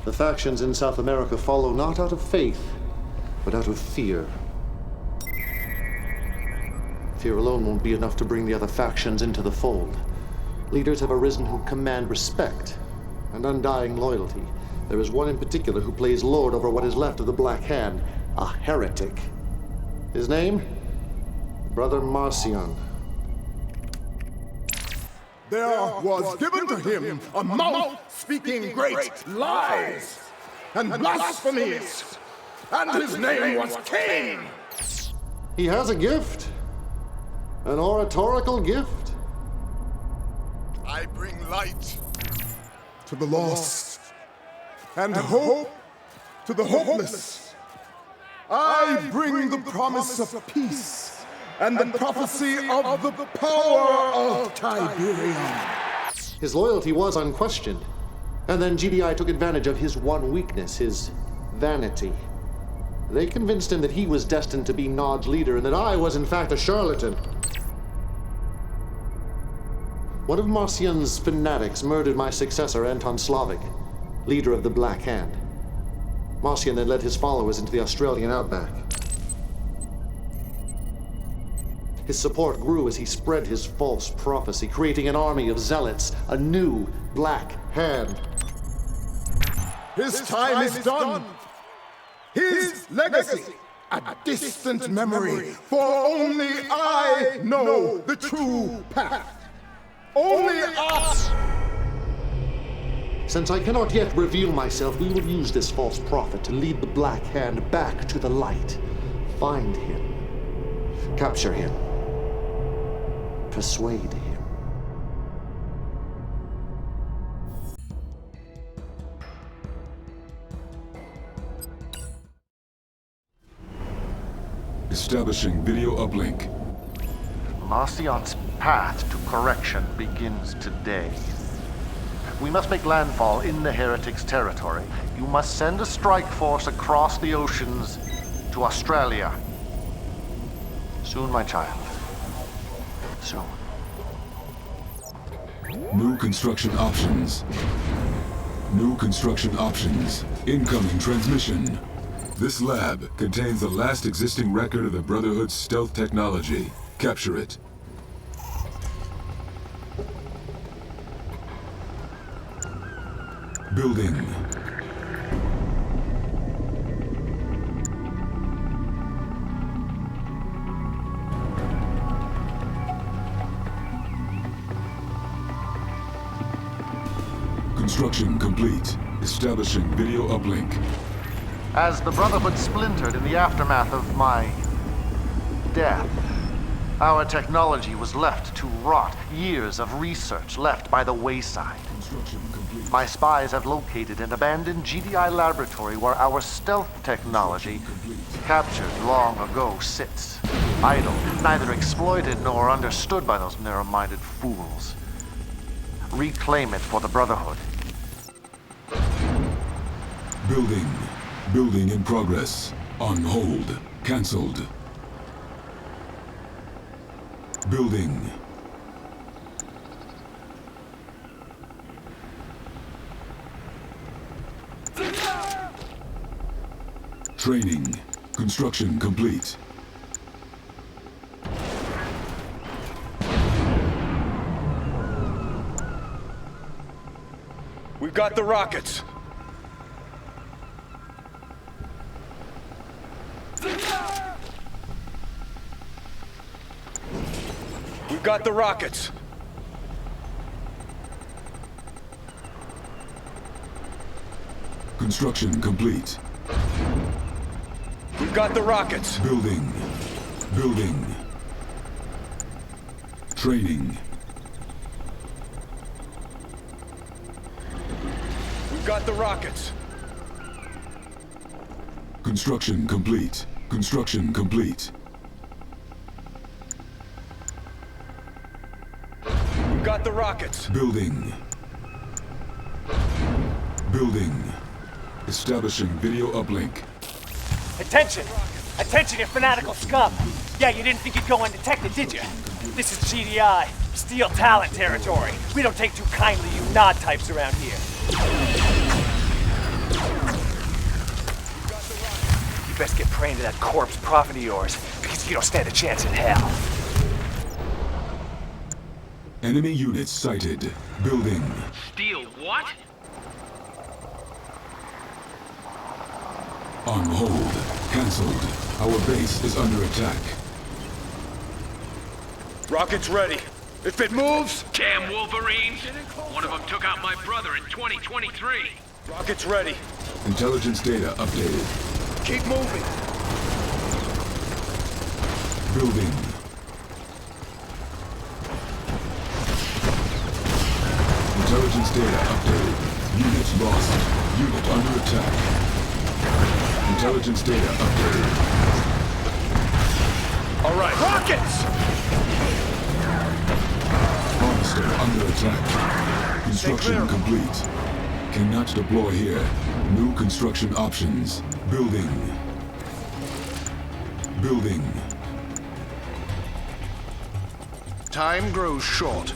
The factions in South America follow not out of faith, but out of fear. Fear alone won't be enough to bring the other factions into the fold. Leaders have arisen who command respect and undying loyalty. There is one in particular who plays lord over what is left of the Black Hand, a heretic. His name? Brother Marcion. There was given to him a mouth speaking great lies and blasphemies, and his name was Kane. He has a gift. An oratorical gift. I bring light to the lost and hope to the hopeless. I bring the promise of peace and the prophecy of the power of Tiberium. His loyalty was unquestioned. And then GDI took advantage of his one weakness, his vanity. They convinced him that he was destined to be Nod's leader and that I was in fact a charlatan. One of Marcion's fanatics murdered my successor, Anton Slavic, leader of the Black Hand. Marcion then led his followers into the Australian outback. His support grew as he spread his false prophecy, creating an army of zealots, a new Black Hand. His time is done. His legacy, a distant memory, for only I know the true path. Only us! Since I cannot yet reveal myself, we will use this false prophet to lead the Black Hand back to the light. Find him. Capture him. Persuade him. Establishing video uplink. Marcion's path to correction begins today. We must make landfall in the heretic's territory. You must send a strike force across the oceans to Australia. Soon, my child. Soon. New construction options. New construction options. Incoming transmission. This lab contains the last existing record of the Brotherhood's stealth technology. Capture it. Building. Construction complete. Establishing video uplink. As the Brotherhood splintered in the aftermath of my death, our technology was left to rot. Years of research left by the wayside. Construction complete. My spies have located an abandoned GDI laboratory where our stealth technology, captured long ago, sits. Idle, neither exploited nor understood by those narrow-minded fools. Reclaim it for the Brotherhood. Building. Building in progress. On hold. Cancelled. Building. Training. Construction complete. We've got the rockets. We've got the rockets. Construction complete. We've got the rockets. Building. Building. Training. We've got the rockets. Construction complete. Construction complete. We've got the rockets. Building. Building. Establishing video uplink. Attention! Attention, you fanatical scum! Yeah, you didn't think you'd go undetected, did you? This is GDI, Steel Talent territory. We don't take too kindly you Nod types around here. best get praying to that corpse prophet of yours, because you don't stand a chance in hell. Enemy units sighted. Building. Steal what? On hold. Cancelled. Our base is under attack. Rockets ready. If it moves, Damn Wolverines! One of them took out my brother in 2023. rockets ready. Intelligence data updated. Keep moving. Building. Intelligence data updated. Units lost. Unit under attack. Intelligence data updated. All right, rockets! Harvester under attack. Construction clear. complete. Cannot deploy here. New construction options. Building. Building. Time grows short.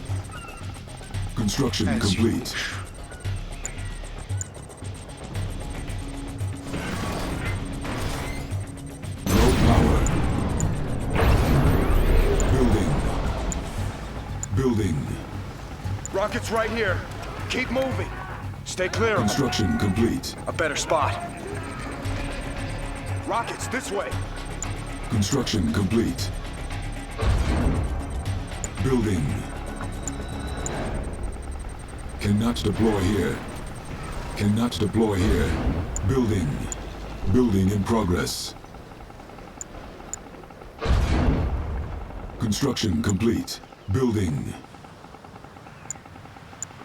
Construction As you complete. wish. Low power. Building. Building. Rockets right here. Keep moving. Stay clear of them. Construction complete. A better spot. Rockets this way. Construction complete. Building. Cannot deploy here. Cannot deploy here. Building. Building in progress. Construction complete. Building.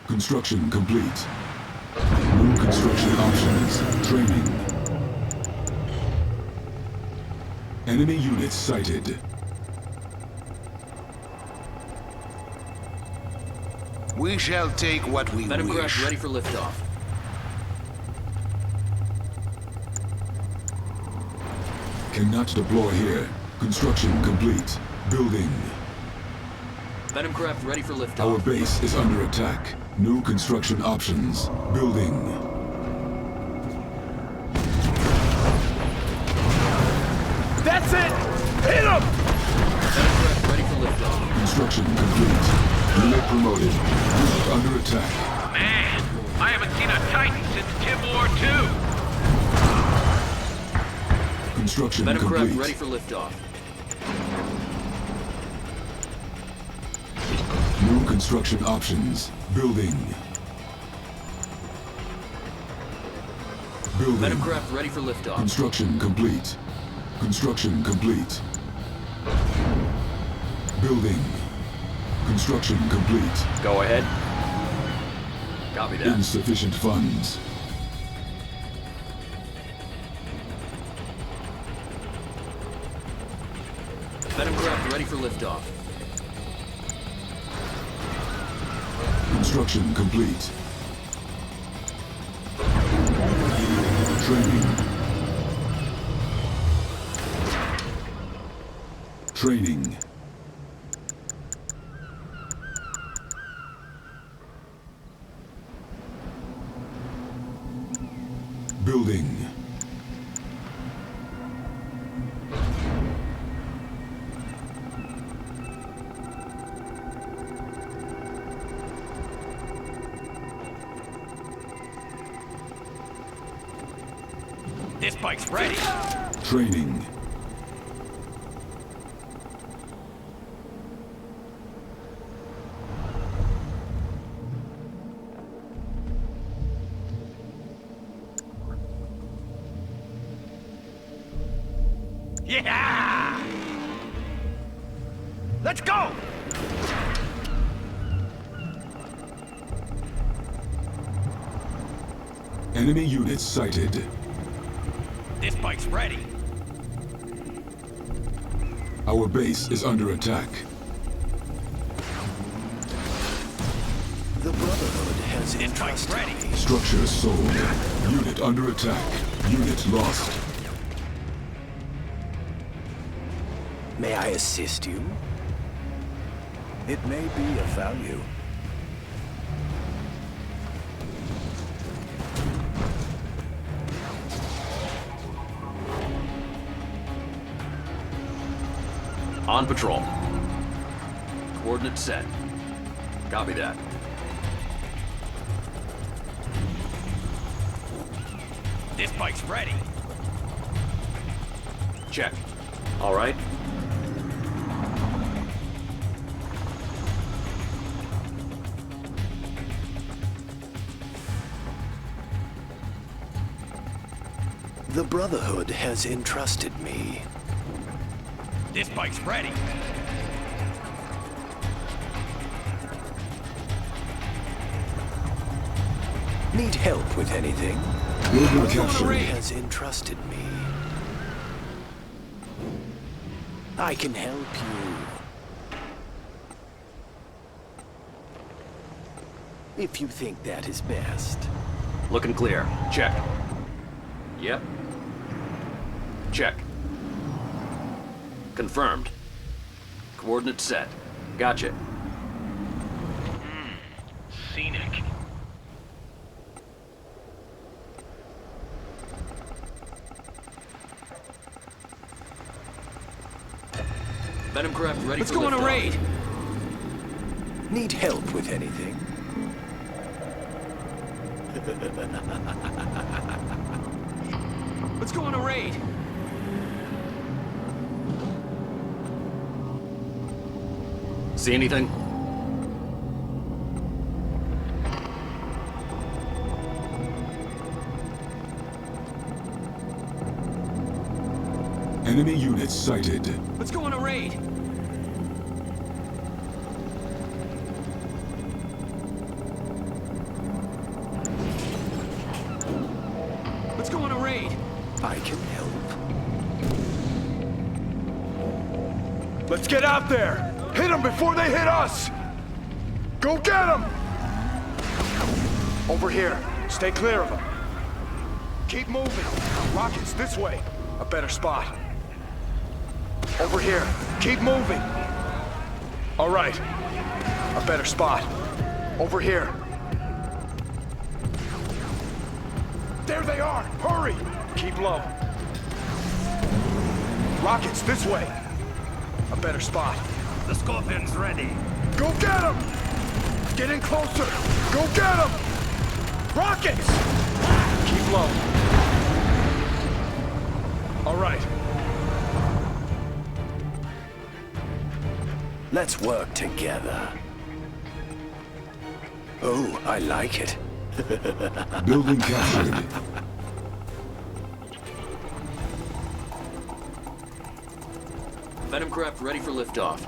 Construction complete. New construction options. Training. Enemy units sighted. We shall take what we Venom wish. craft ready for liftoff. Cannot deploy here. Construction complete. Building. Venom craft ready for Our liftoff. base is under attack. New construction options. Building. That's it! Hit them! Venom craft ready for liftoff. Construction complete. Unit promoted. Unit under attack. Man, I haven't seen a Titan since Tim War 2. Construction Venom craft complete. ready for liftoff. New construction options. Building. Building. Venom craft ready for liftoff. Construction complete. Construction complete. Building. Construction complete. Go ahead. Copy that. Insufficient funds. Venom craft ready for liftoff. Construction complete. Training. Training. Building. This bike's ready. Training. Yeah! Let's go! Enemy units sighted. This bike's ready. Our base is under attack. The Brotherhood has This bike's ready. Structure sold. Unit under attack. Unit lost. May I assist you? It may be of value. On patrol. Coordinates set. Copy that. This bike's ready. Check. All right. The Brotherhood has entrusted me. This bike's ready. Need help with anything? Global The capture. Brotherhood has entrusted me. I can help you. If you think that is best. Looking clear. Check. Yep. Check. Confirmed. Coordinates set. Gotcha. Scenic. Venom craft ready Let's for go on a liftoff. raid. Need help with anything? Let's go on a raid. See anything? Enemy units sighted. Let's go on a raid. Let's go on a raid. I can help. Let's get out there! Hit them before they hit us! Go get them! Over here. Stay clear of them. Keep moving. Rockets this way. A better spot. Over here. Keep moving. All right. A better spot. Over here. There they are! Hurry! Keep low. Rockets this way. A better spot. The Scorpion's ready. Go get them! Get in closer! Go get them! Rockets! Keep low. All right. Let's work together. Oh, I like it. Building captured. Venom craft ready for liftoff.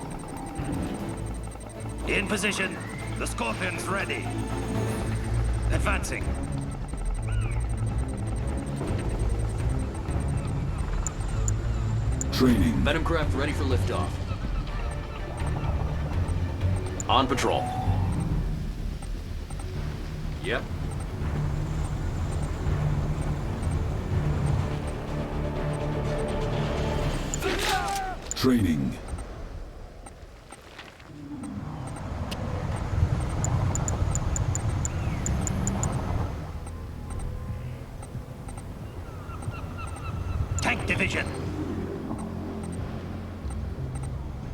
In position. The Scorpion's ready. Advancing. Training. Venom craft ready for liftoff. On patrol. Yep. Training. Tank division.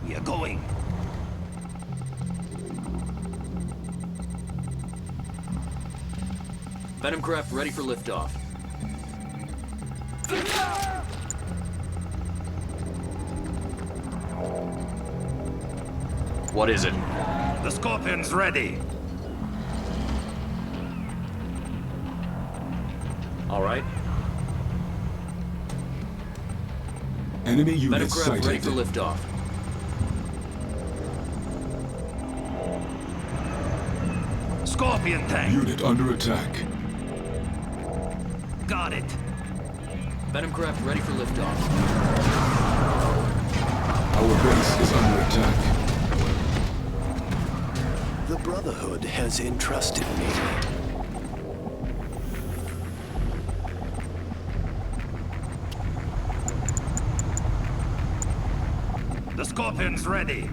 We are going. Venom craft ready for liftoff. What is it? The Scorpion's ready. All right. Enemy Venom units craft ready sighted. for liftoff. Scorpion tank. Unit under attack. Got it. Venom craft ready for liftoff. Our base is under attack. The Brotherhood has entrusted me. The Scorpion's ready.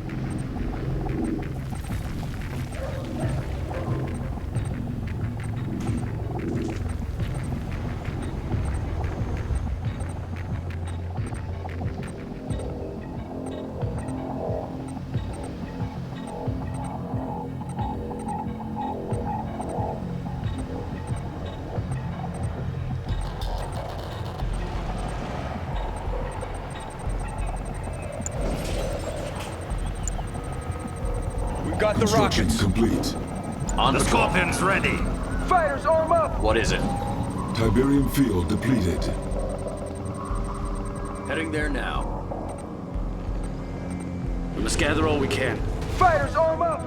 got the Construction rockets. complete. On The patrol. Scorpion's ready. Fighters, arm up! What is it? Tiberium field depleted. Heading there now. We must gather all we can. Fighters, arm up!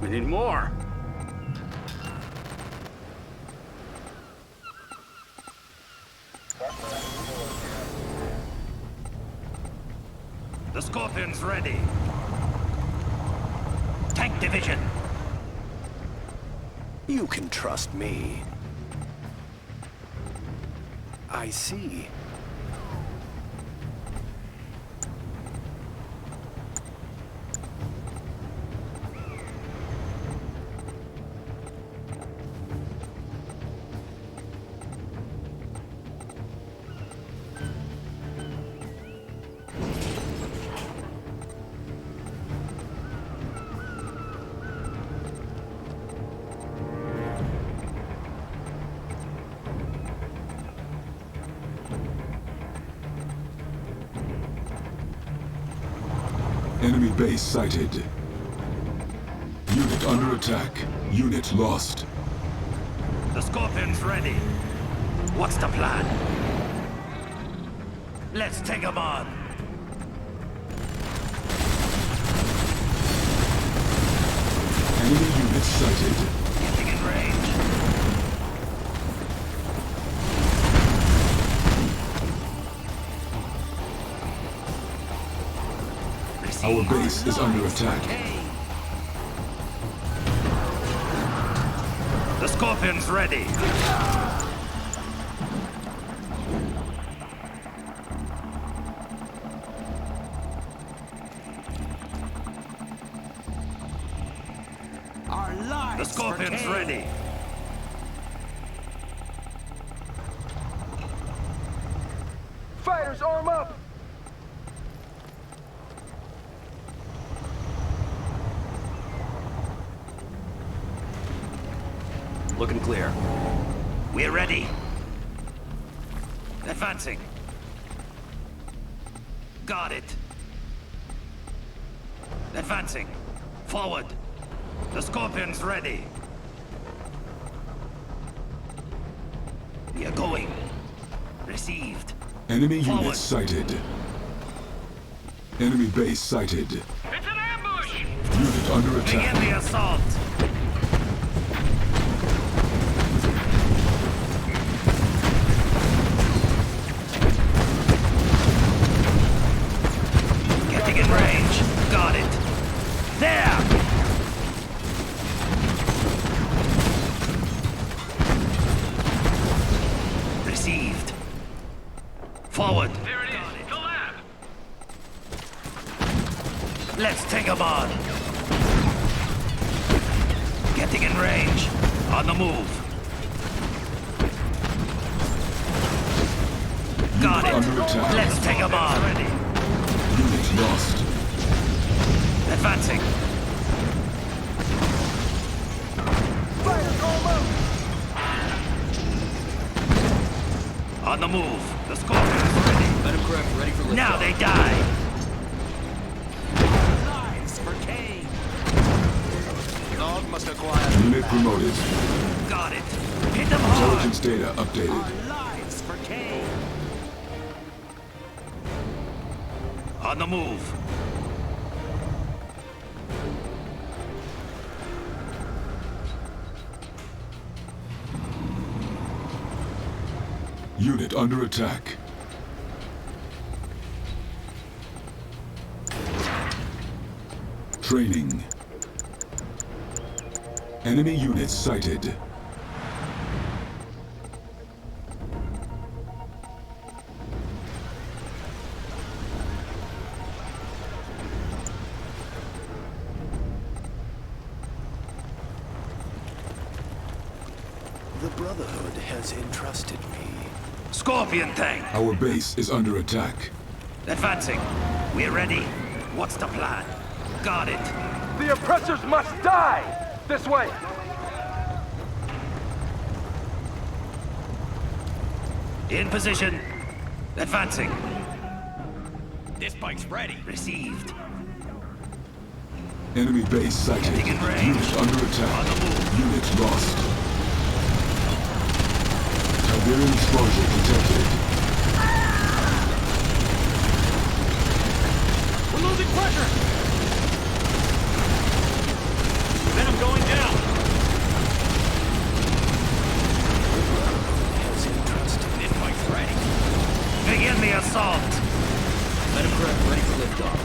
We need more. The Scorpion's ready. Tank division. You can trust me. I see. Enemy base sighted. Unit under attack. Unit lost. The Scorpion's ready. What's the plan? Let's take him on. Enemy units sighted. Getting in range. Our base is under attack. The Scorpion's ready. The Scorpion's ready. Fighters, arm up! Looking clear. We're ready. Advancing. Got it. Advancing. Forward. The Scorpion's ready. We are going. Received. Enemy Forward. units sighted. Enemy base sighted. It's an ambush! Unit under Begin attack. the assault. Getting in range. Got it. There! Received. Forward. There it is. The lab. Let's take him on. Getting in range. On the move. Got Unit it. under attack. Let's take him on. Ready. Unit lost. Advancing. Fighters, arm up! On the move. The Scorpion's ready. Venom craft ready for liftoff. Now they die. Lives for Kane. Dog must acquire. Unit promoted. Got it. Hit them hard. Intelligence data updated. Lives for Kane. On the move. Unit under attack. Training. Enemy units sighted. The Brotherhood has entrusted me. Scorpion tank. Our base is under attack. Advancing. We're ready. What's the plan? Got it. The oppressors must die! This way! In position. Advancing. This bike's ready. Received. Enemy base sighted. Unit under attack. Unit lost. Tiberian exposure detected. We're losing pressure! Venom going down! This fight's ready. Begin the assault! Venom craft ready for liftoff.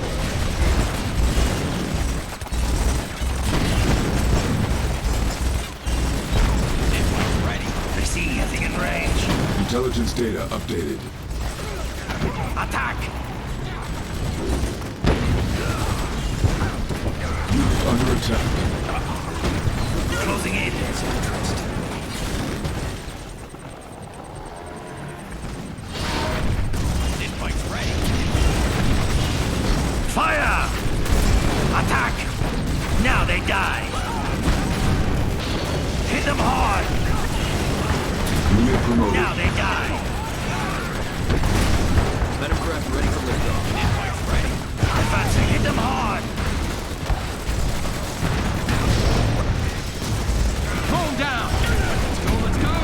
Getting in range. Intelligence data updated. Attack! Unit under attack. Closing in. This fight's ready. Fire! Attack! Now they die. Hit them hard! Unit promoted. Now they die. Venom craft ready for liftoff. This fight's ready. Advancing. Hit them hard. Calm down. Let's go.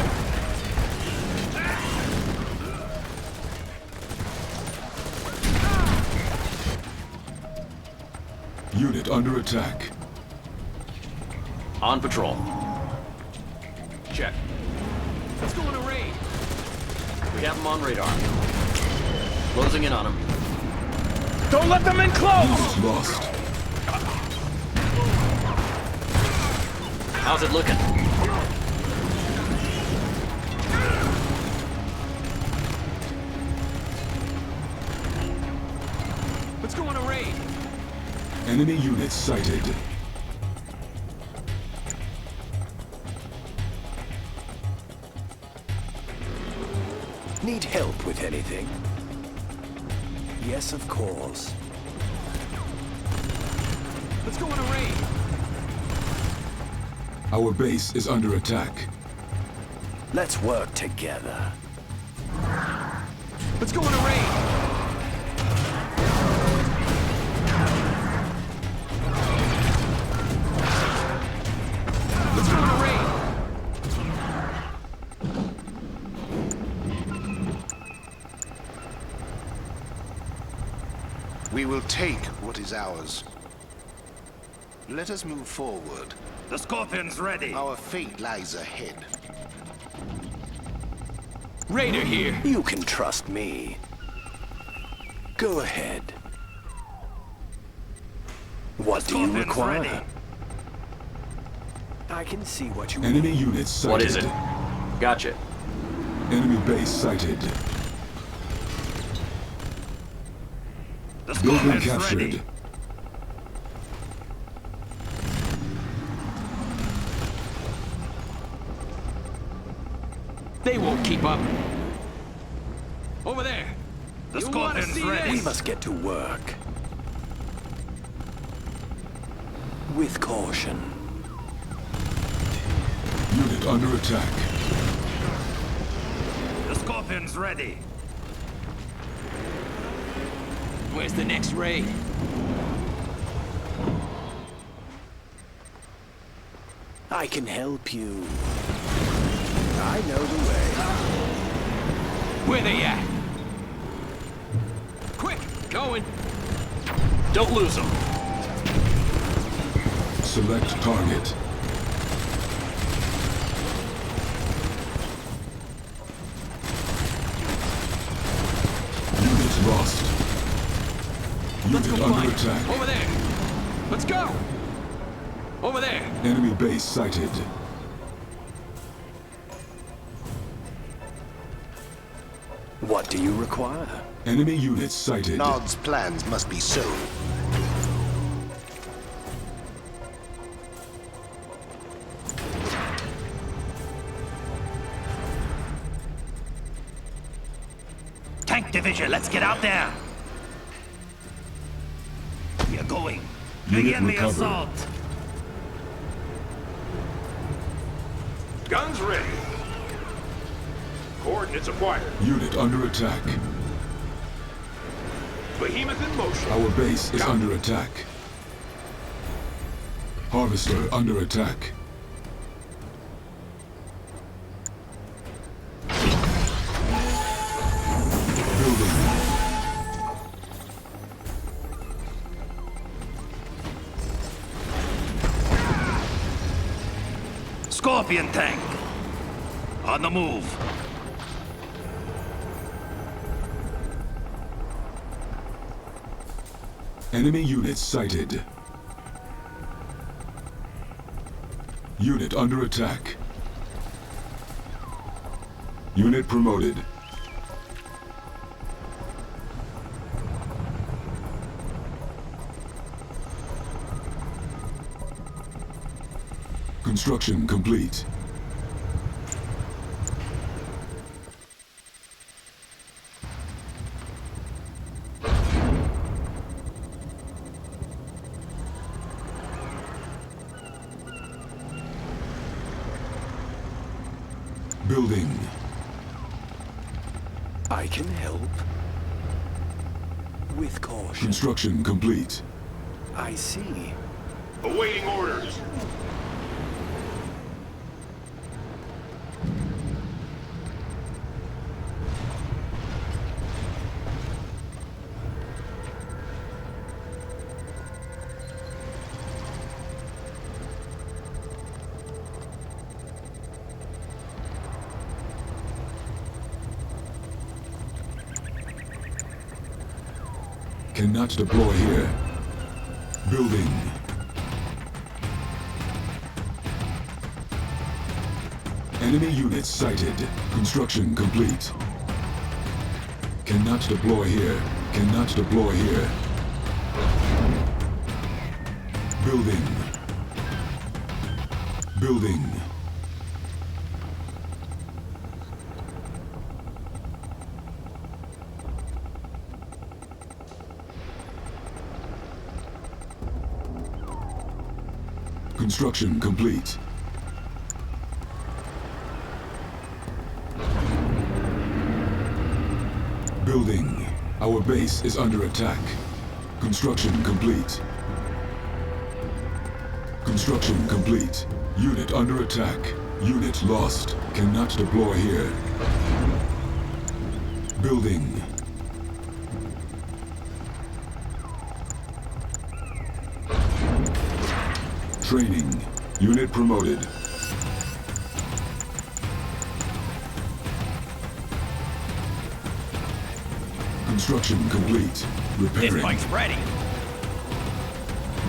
Unit under attack. On patrol. Check. Let's go on a raid. We have them on radar. Closing in on them. Don't let them in close! Unit lost. How's it looking? Let's go on a raid. Enemy units sighted. Need help with anything? Yes, of course. Let's go on a raid. Our base is under attack. Let's work together. Let's go on a raid. Let's go on a raid. We will take what is ours. Let us move forward. The Scorpion's ready. Our fate lies ahead. Raider here. You can trust me. Go ahead. What do you Scorpion's require? ready. I can see what you Enemy units sighted. What is it? Gotcha. Enemy base sighted. The Building Scorpion's captured. ready. They won't keep up. Over there. The Scorpion's ready. We must get to work. With caution. Unit under attack. The Scorpion's ready. Where's the next raid? I can help you. I know the way. Where they at? Quick, going. Don't lose them. Select target. Units lost. Let's Unit go under find. attack. Over there. Let's go. Over there. Enemy base sighted. What do you require? Enemy units sighted. Nod's plans must be sown. Tank division, let's get out there. You're going. Unit Begin the recovered. assault. Guns ready. Coordinates acquired. Unit under attack. Behemoth in motion. Our base is Copy. under attack. Harvester under attack. Building. Scorpion tank. On the move. Enemy units sighted. Unit under attack. Unit promoted. Construction complete. Building. I can help. With caution. Construction complete. I see. Awaiting orders. Cannot deploy here. Building. Enemy units sighted. Construction complete. Cannot deploy here. Cannot deploy here. Building. Building. Construction complete. Building. Our base is under attack. Construction complete. Construction complete. Unit under attack. Unit lost. Cannot deploy here. Building. Training. Unit promoted. Construction complete. Repairing. This bike's ready.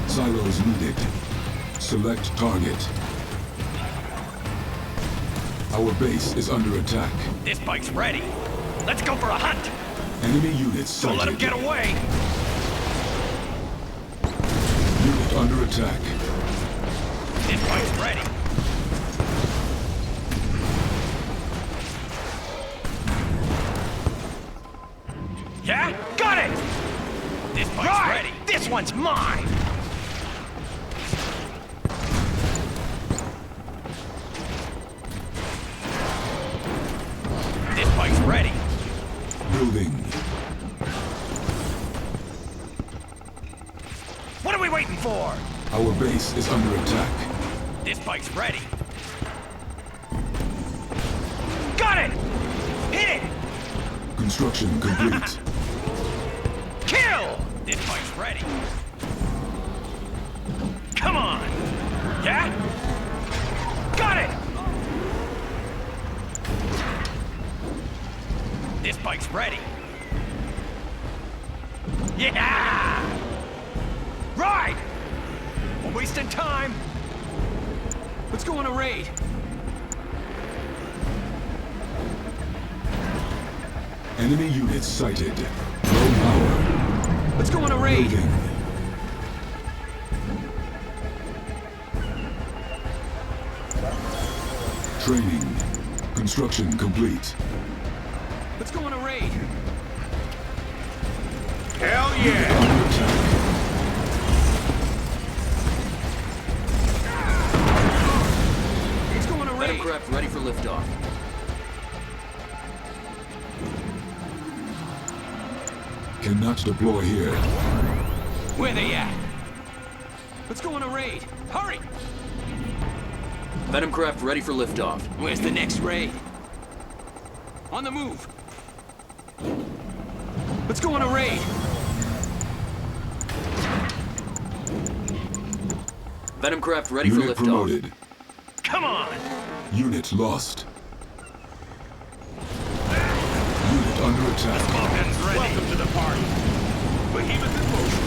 Silos needed. Select target. Our base is under attack. This bike's ready. Let's go for a hunt. Enemy units sighted. Don't let him get away. Unit under attack. This bike's ready. Yeah? Got it! This bike's ready. This one's mine! This bike's ready. Building. What are we waiting for? Our base is under attack. This bike's ready. Got it! Hit it! Construction complete. Kill! This bike's ready. Come on! Yeah? Got it! This bike's ready. Yeah! Right! We're wasting time. Let's go on a raid. Enemy units sighted. Low power. Let's go on a raid. Building. Training. Construction complete. Let's go on a raid. Hell Under yeah! attack. Let's go on a raid. Aircraft ready for liftoff. Cannot deploy here. Where they at? Let's go on a raid. Hurry! Venom craft ready for liftoff. Where's the next raid? On the move. Let's go on a raid. Venom craft ready for Unit liftoff. promoted. Come on! Unit lost. Unit under attack. Scorpion's ready. Welcome to the party. Behemoth in motion.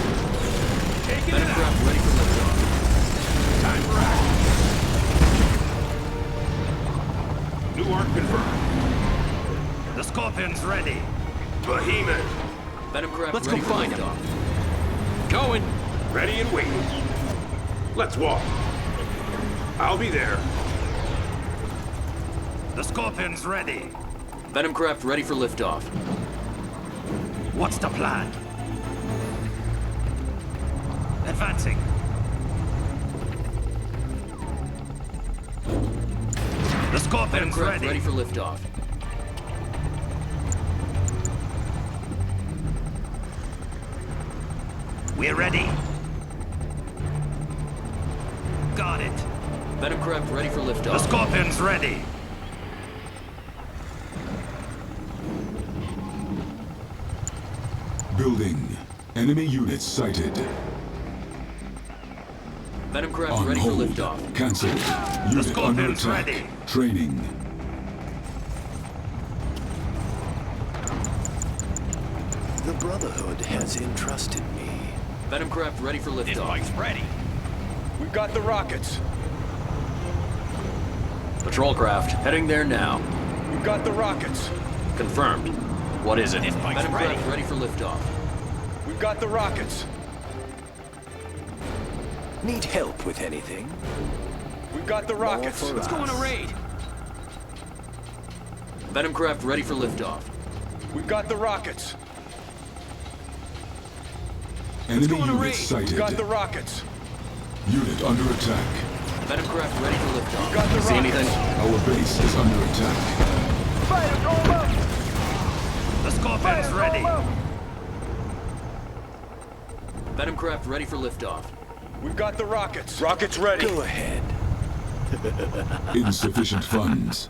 Taking Venom it out. craft ready for liftoff. Time for action. New arc confirmed. The Scorpion's ready. Behemoth. Venom craft Let's ready go for find liftoff. Going. Ready and waiting. Let's walk. I'll be there. The Scorpion's ready. Venom craft ready for liftoff. What's the plan? Advancing. The Venom Scorpion's craft ready. ready for liftoff. We're ready. Got it. Venom craft ready for The liftoff. Scorpion's ready. Building. Enemy units sighted. Venom craft On ready for hold. liftoff. Cancelled. Unit under Scorpion's attack. ready. Training. The Brotherhood has entrusted me. Venom craft ready for liftoff. ready. We've got the rockets. Patrol craft heading there now. We've got the rockets. Confirmed. What is it? Venom ready. craft ready for liftoff. We've got the rockets. Need help with anything? We've got the rockets. for Let's go on a us. raid. Venom craft ready for liftoff. We've got the rockets. Enemy Go on a raid. units sighted. We've got the rockets. Unit under attack. Venom craft ready for liftoff. Got the See rockets. anything? Our base is under attack. The Scorpion's ready. Venom craft ready for liftoff. We've got the rockets. Rockets ready. Go ahead. Insufficient funds.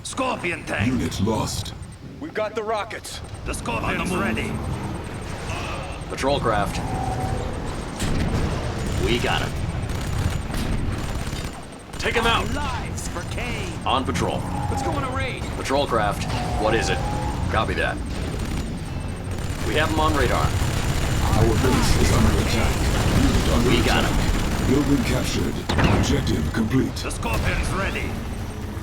Scorpion tank. Unit lost. We've got the rockets. The Scorpion's ready. Patrol craft. We got him. Take him out. Lives for Kane. On patrol. Let's go on a raid. Patrol craft. What is it? Copy that. We have him on radar. Our base is under attack. Unit under We attack. got Building captured. Objective complete. The Scorpion's ready.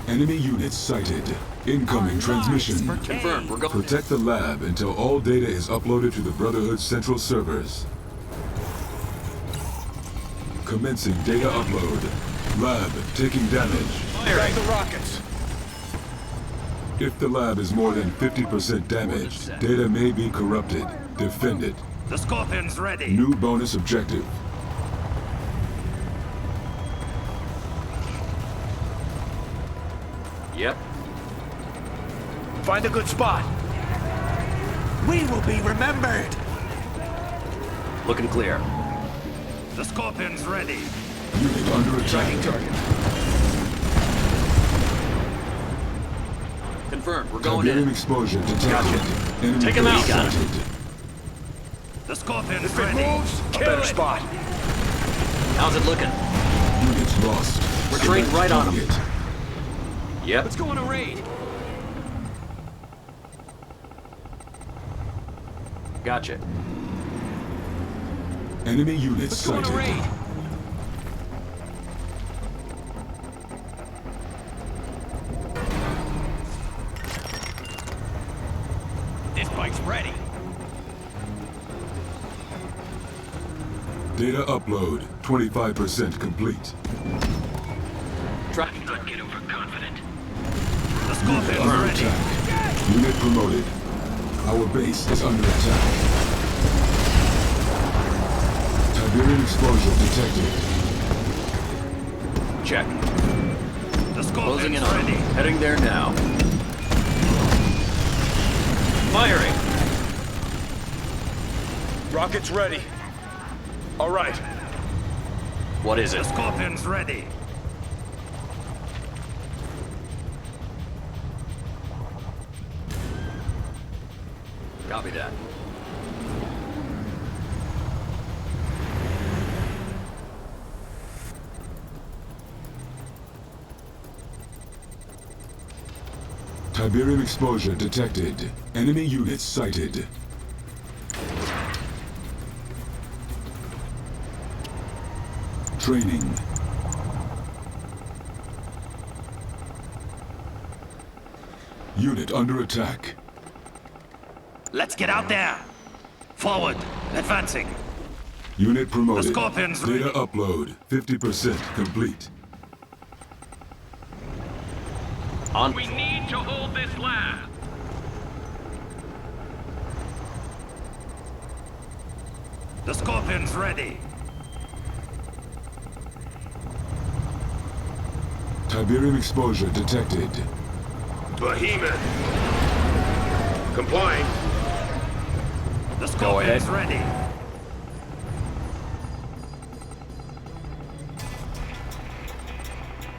Enemy units sighted. Incoming transmission. Confirmed. We're going. Protect the lab until all data is uploaded to the Brotherhood's central servers. Commencing data upload. Lab taking damage. We've got the rockets. If the lab is more than 50% damaged, data may be corrupted. Defend it. The Scorpion's ready. New bonus objective. Yep. Find a good spot. We will be remembered. Looking clear. The Scorpion's ready. Unit under attack. Confirmed. We're going Tiberium in. exposure detected. Gotcha. Enemy Take him out. base Got him. sighted. The Scorpion's ready. A better spot. How's it looking? Units lost. We're trained Select right on 'em. target. Yep. Let's go on a raid. Gotcha. Enemy units Let's go on a sighted. raid. This bike's ready. Data upload 25% complete. Tracking. Don't get overconfident. The Unit Scorpion's under ready. attack. Unit promoted. Our base is under attack. Tiberium explosion detected. Check. The Closing Scorpion's in on ready. him. Heading there now. Firing. Rockets ready. All right. What is it? The Scorpion's ready. Copy that. Tiberium exposure detected. Enemy units sighted. Training. Unit under attack. Let's get out there. Forward. Advancing. Unit promoted. The Scorpion's Data ready. upload 50% complete. On. We need to hold this lab. The Scorpion's ready. Tiberium exposure detected. Behemoth. Complying. The Scorpion's ahead. ready.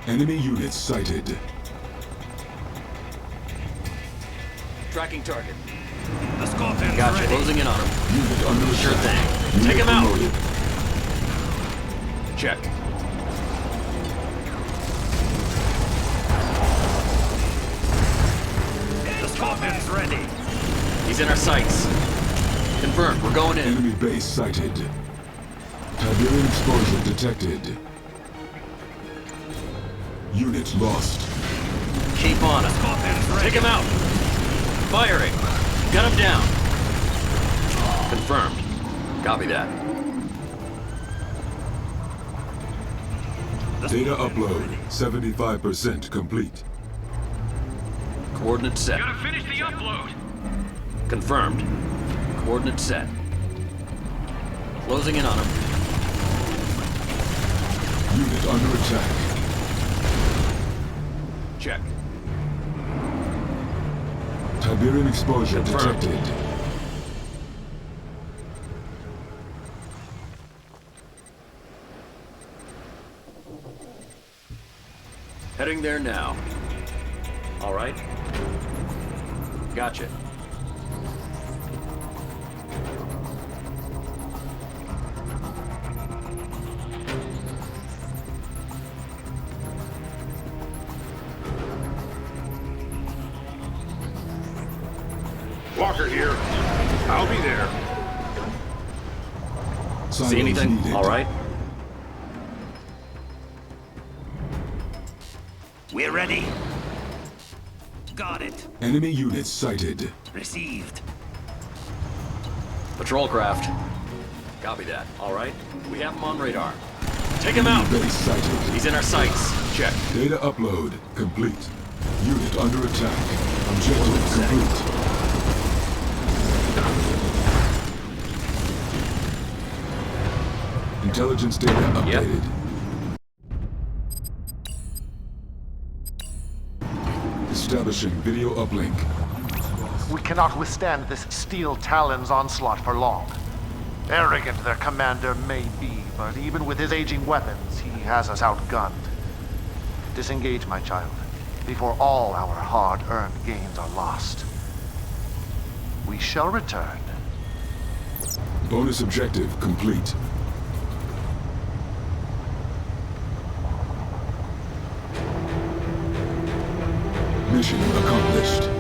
Enemy units sighted. Tracking target. The Scorpion's Gotcha. ready. Closing in on him. Unit under Sure attack. thing. Unit Take him out. promoted. Check. The Scorpion's ready. He's in our sights. Confirmed. We're going in. Enemy base sighted. Tiberium exposure detected. Unit lost. Keep on him. Scorpion's ready. Take him out. Firing. Gun him down. Confirmed. Copy that. Data upload 75% complete. Coordinates set. Gotta finish the upload. Confirmed. Coordinates set. Closing in on him. Unit under attack. Check. Tiberium exposure Confirmed. detected. Heading there now. All right. Gotcha. Walker here. I'll be there. Silos See anything? needed. All right. We're ready. Got it. Enemy units sighted. Received. Patrol craft. Copy that. All right. We have him on radar. Take him out. Base sighted. He's in our sights. Check. Data upload complete. Unit under attack. Objective complete. Intelligence data updated. Establishing video uplink. We cannot withstand this steel talon's onslaught for long. Arrogant their commander may be, but even with his aging weapons, he has us outgunned. Disengage, my child, before all our hard-earned gains are lost. We shall return. Bonus objective complete. Mission accomplished.